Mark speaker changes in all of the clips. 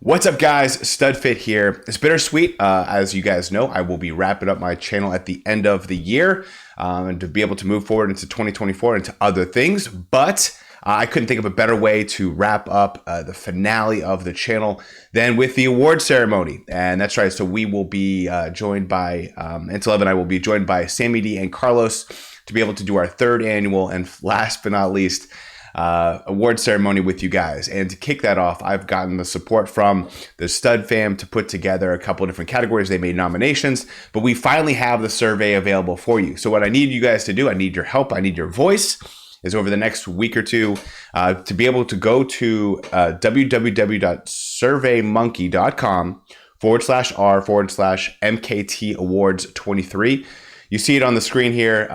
Speaker 1: What's up, guys? StudFit here. It's bittersweet. As you guys know, I will be wrapping up my channel at the end of the year and to be able to move forward into 2024 into other things. But I couldn't think of a better way to wrap up the finale of the channel than with the award ceremony. And that's right. So we will be joined by, Intel and I will be joined by Sammy D and Carlos to be able to do our third annual and last but not least, award ceremony with you guys. And to kick that off, I've gotten the support from the Stud Fam to put together a couple of different categories. They made nominations, but we finally have the survey available for you. So what I need you guys to do, I need your help, I need your voice, is over the next week or two to be able to go to www.surveymonkey.com/r/MKT Awards 23. You see it on the screen here.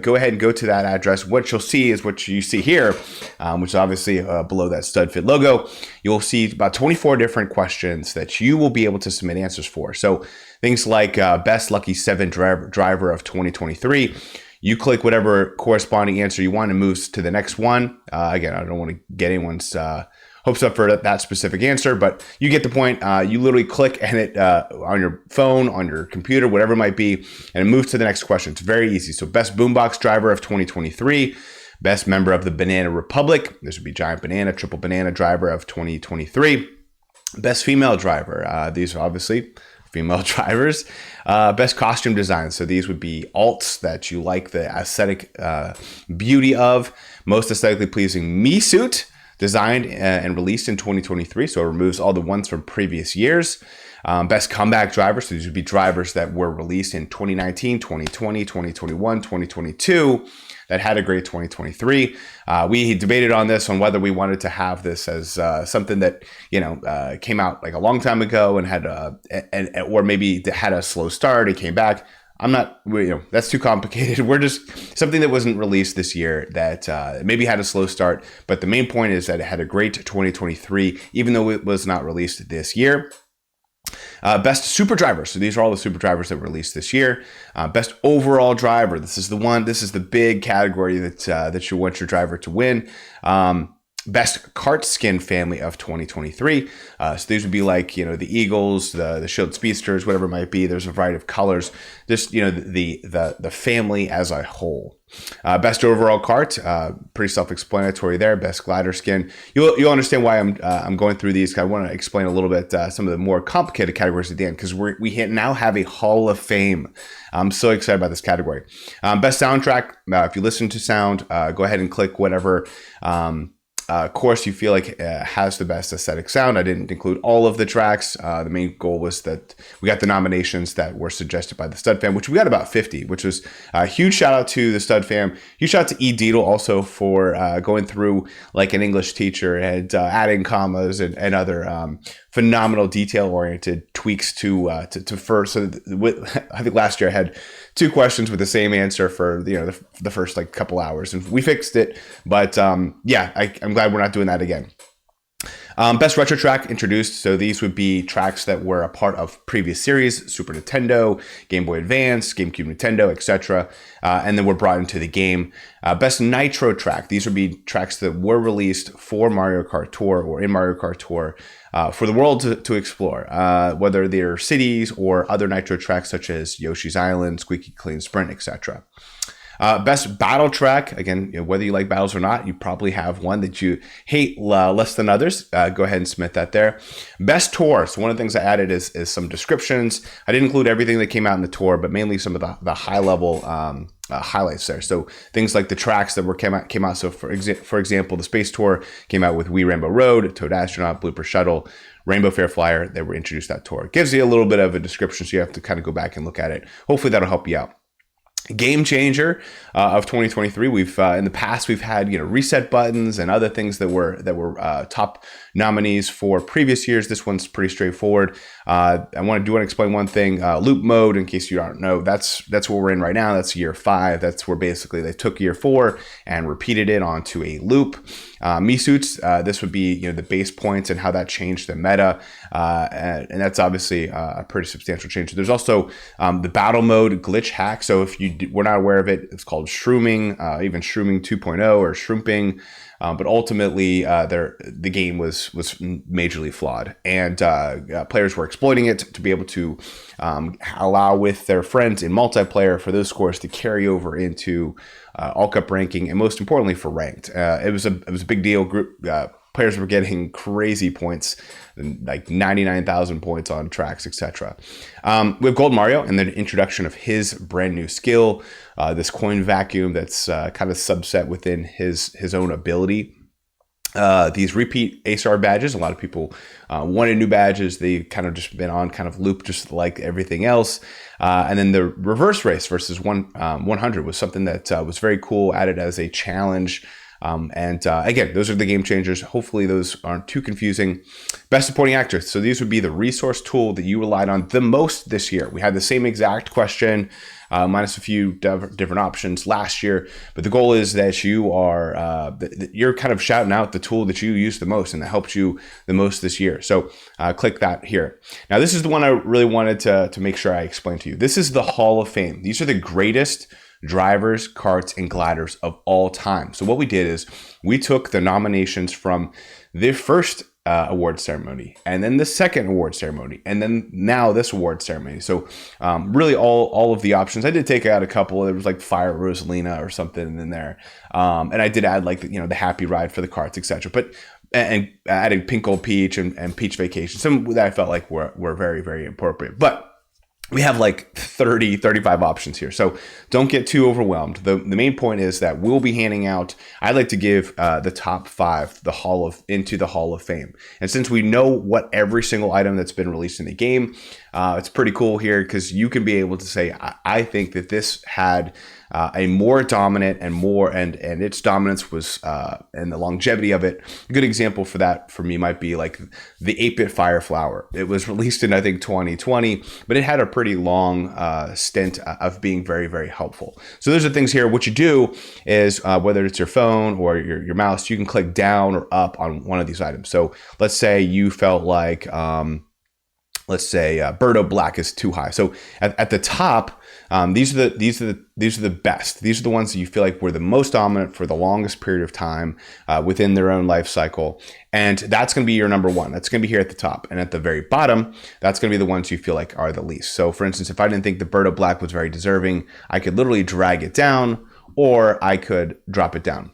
Speaker 1: Go ahead and go to that address. What you'll see is what you see here, which is obviously below that StudFit logo. You'll see about 24 different questions that you will be able to submit answers for. So things like best lucky 7 driver of 2023. You click whatever corresponding answer you want and moves to the next one. Again, I don't want to get anyone's hopes up for that specific answer, but you get the point. You literally click and it on your phone, on your computer, whatever it might be, and it moves to the next question. It's very easy. So best boombox driver of 2023, best member of the Banana Republic. This would be Giant Banana, Triple Banana driver of 2023, best female driver. These are obviously female drivers. Best costume design. So these would be alts that you like the aesthetic beauty of. Most aesthetically pleasing me suit, designed and released in 2023, so it removes all the ones from previous years. Best comeback driver, so these would be drivers that were released in 2019, 2020, 2021, 2022 that had a great 2023. We debated on this, on whether we wanted to have this as something that, came out like a long time ago and had or maybe had a slow start, it came back. I'm not, that's too complicated. We're just something that wasn't released this year that maybe had a slow start. But the main point is that it had a great 2023, even though it was not released this year. Best super driver. So these are all the super drivers that were released this year. Best overall driver. This is the big category that you want your driver to win. Best kart skin family of 2023. So these would be like, the Eagles, the Shield Speedsters, whatever it might be. There's a variety of colors. Just, the family as a whole. Best overall kart, pretty self-explanatory there. Best glider skin. You'll understand why I'm going through these. I want to explain a little bit some of the more complicated categories at the end, because we now have a Hall of Fame. I'm so excited about this category. Best soundtrack. If you listen to sound, go ahead and click whatever course you feel like has the best aesthetic sound. I didn't include all of the tracks. The main goal was that we got the nominations that were suggested by the Stud Fam, which we got about 50, which was a huge shout out to the Stud Fam. Huge shout out to E. Deedle also for going through like an English teacher and adding commas and other phenomenal detail-oriented tweaks to first. So I think last year I had 2 questions with the same answer for the first like couple hours, and we fixed it. But I'm glad we're not doing that again. Best retro track introduced. So these would be tracks that were a part of previous series, Super Nintendo, Game Boy Advance, GameCube, Nintendo, etc. And then were brought into the game. Best nitro track. These would be tracks that were released for Mario Kart Tour or in Mario Kart Tour for the world to explore, whether they're cities or other nitro tracks such as Yoshi's Island, Squeaky Clean Sprint, etc. Best battle track. Again, whether you like battles or not, you probably have one that you hate less than others. Go ahead and submit that there. Best tour. So one of the things I added is some descriptions. I didn't include everything that came out in the tour, but mainly some of the high level highlights there. So things like the tracks that came out. So for example, the Space Tour came out with Wii Rainbow Road, Toad Astronaut, Blooper Shuttle, Rainbow Fair Flyer. They were introduced that tour. It gives you a little bit of a description, so you have to kind of go back and look at it. Hopefully that'll help you out. Game changer of 2023. We've in the past we've had reset buttons and other things that were top nominees for previous years. This one's pretty straightforward. I want to explain one thing. Loop mode, in case you don't know, that's what we're in right now. That's year 5. That's where basically they took year 4 and repeated it onto a loop. Suits, this would be the base points and how that changed the meta, and that's obviously a pretty substantial change. There's also the battle mode glitch hack. So if you were not aware of it, it's called shrooming, even shrooming 2.0 or shrooming. But ultimately, the game was majorly flawed, and players were exploiting it to be able to allow with their friends in multiplayer for those scores to carry over into All Cup ranking, and most importantly for ranked. It was a big deal. Players were getting crazy points, like 99,000 points on tracks, etc. We have Gold Mario and the introduction of his brand new skill, this coin vacuum that's kind of subset within his own ability. These repeat ASR badges, a lot of people wanted new badges. They kind of just been on kind of loop, just like everything else. And then the reverse race versus 100 was something that was very cool, added as a challenge. Again, those are the game changers. Hopefully those aren't too confusing. Best supporting actor. So these would be the resource tool that you relied on the most this year. We had the same exact question, minus a few different options last year. But the goal is that you are, you're kind of shouting out the tool that you use the most and that helped you the most this year. So click that here. Now, this is the one I really wanted to make sure I explain to you. This is the Hall of Fame. These are the greatest drivers, karts, and gliders of all time. So what we did is we took the nominations from the first award ceremony, and then the second award ceremony, and then now this award ceremony. So really all of the options. I did take out a couple. There was like Fire Rosalina or something in there, and I did add like the Happy Ride for the karts, etc. But and adding Pink Gold Peach and Peach Vacation, some that I felt like were very, very appropriate. But we have like 30, 35 options here. So don't get too overwhelmed. The main point is that we'll be handing out, I'd like to give the top 5 into the Hall of Fame. And since we know what every single item that's been released in the game, it's pretty cool here because you can be able to say, I think that this had a more dominant and its dominance was and the longevity of it. A good example for that for me might be like the 8-bit Fire Flower. It was released in I think 2020, but it had a pretty long stint of being very, very helpful. So those are things here. What you do is whether it's your phone or your mouse, you can click down or up on one of these items. So let's say you felt like let's say Birdo Black is too high. So at the top, these are the best. These are the ones that you feel like were the most dominant for the longest period of time within their own life cycle. And that's going to be your number one. That's going to be here at the top. And at the very bottom, that's going to be the ones you feel like are the least. So for instance, if I didn't think the Birdo Black was very deserving, I could literally drag it down, or I could drop it down.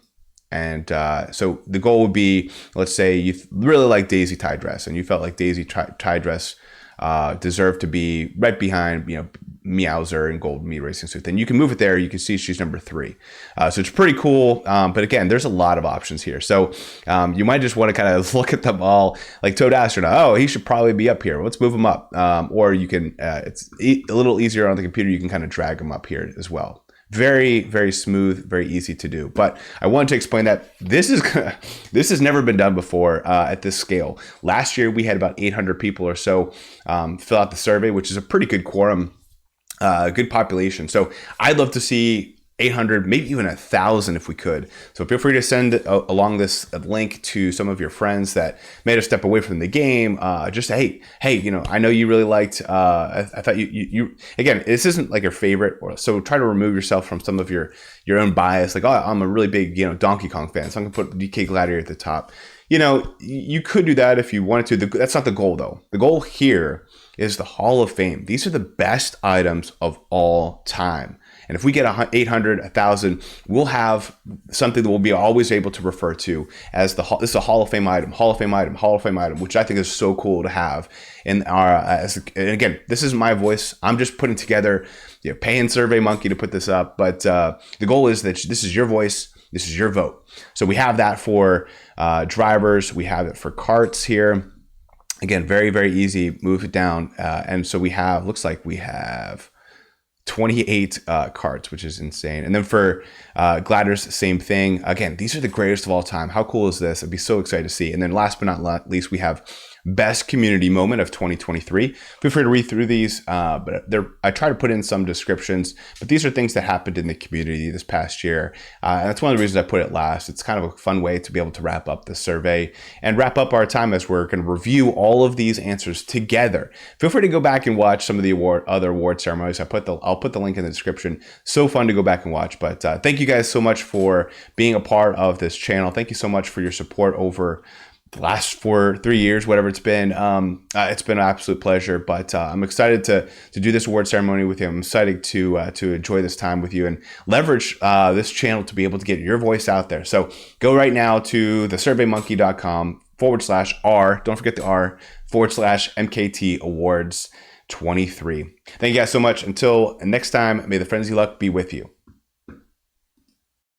Speaker 1: And so the goal would be, let's say you really like Daisy Tie Dress and you felt like Daisy Tie Dress deserved to be right behind, Meowser and Gold Mii Racing Suit. Then you can move it there. You can see she's number 3. So it's pretty cool. But again, there's a lot of options here. So you might just want to kind of look at them all, like Toad Astronaut. Oh, he should probably be up here. Let's move him up. Or you can, it's a little easier on the computer. You can kind of drag him up here as well. Very, very smooth, very easy to do. But I wanted to explain that this has never been done before at this scale. Last year, we had about 800 people or so fill out the survey, which is a pretty good quorum, good population. So I'd love to see 800, maybe even 1,000 if we could. So feel free to send along this link to some of your friends that made a step away from the game. Just hey, I know you really liked. I thought you again. This isn't like your favorite, so try to remove yourself from some of your own bias. Like, oh, I'm a really big Donkey Kong fan, so I'm gonna put DK Gladiator at the top. You could do that if you wanted to. That's not the goal though. The goal here is the Hall of Fame. These are the best items of all time. And if we get 800, 1,000, we'll have something that we'll be always able to refer to as this is a Hall of Fame item, Hall of Fame item, Hall of Fame item, which I think is so cool to have in our. And again, this is my voice. I'm just putting together, paying SurveyMonkey to put this up. But the goal is that this is your voice. This is your vote. So we have that for drivers. We have it for karts here. Again, very, very easy. Move it down. And so looks like we have 28 cards, which is insane. And then for gliders, same thing. Again, these are the greatest of all time. How cool is this? I'd be so excited to see. And then last but not least, we have best community moment of 2023. Feel free to read through these, but I try to put in some descriptions, but these are things that happened in the community this past year. And that's one of the reasons I put it last. It's kind of a fun way to be able to wrap up the survey and wrap up our time as we're going to review all of these answers together. Feel free to go back and watch some of the other award ceremonies. I'll put the link in the description. So fun to go back and watch. But thank you guys so much for being a part of this channel. Thank you so much for your support over the last 3 years, whatever it's been. It's been an absolute pleasure, but I'm excited to do this award ceremony with you. I'm excited to enjoy this time with you and leverage this channel to be able to get your voice out there. So go right now to thesurveymonkey.com/R. Don't forget the R /MKT Awards 23. Thank you guys so much. Until next time, may the frenzy luck be with you.